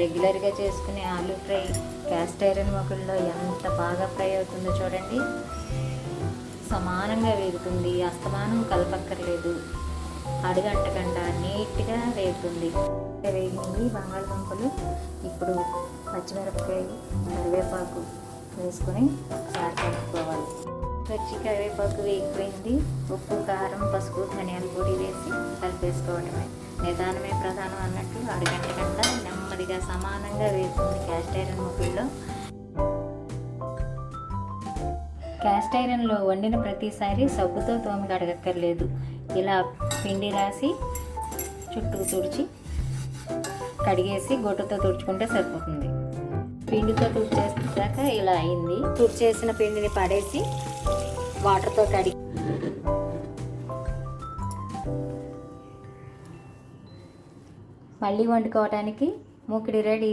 రెగ్యులర్గా చేసుకునే aloo fry cast iron మొగుల్లో ఎంత బాగా ఫ్రై అవుతుందో చూడండి. సమానంగా వేగుతుంది, అస్తమానం కలపక్కర్లేదు, అడుగంటకుండా నీట్గా వేగుతుంది. వేగింది బంగాళదుంపలు. ఇప్పుడు పచ్చిమిరపకాయ, కరివేపాకు వేసుకొని ఒకసారి కలుపుకోవాలి. కరివేపాకు వేగిపోయింది. ఉప్పు, కారం, పసుపు, ధనియాల పొడి వేసి కలిపేసుకోవడమే. నిదానమే ప్రధానం అన్నట్టు అడుగంటకుండా నెమ్మదిగా సమానంగా వేస్తుంది క్యాస్ట్ ఐరన్ మొగుల్లో. క్యాస్ట్ ఐరన్లో వండిన ప్రతిసారి సబ్బుతో తోమి కడగక్కర్లేదు. ఇలా పిండి రాసి చుట్టూ తుడిచి కడిగేసి గుడ్డతో తుడుచుకుంటే సరిపోతుంది. పిండితో తుడిచేసాక ఇలా అయింది. తుడిచేసిన పిండిని పడేసి వాటర్తో కడిగి మళ్ళీ వండుకోవడానికి మూకిడి రెడీ.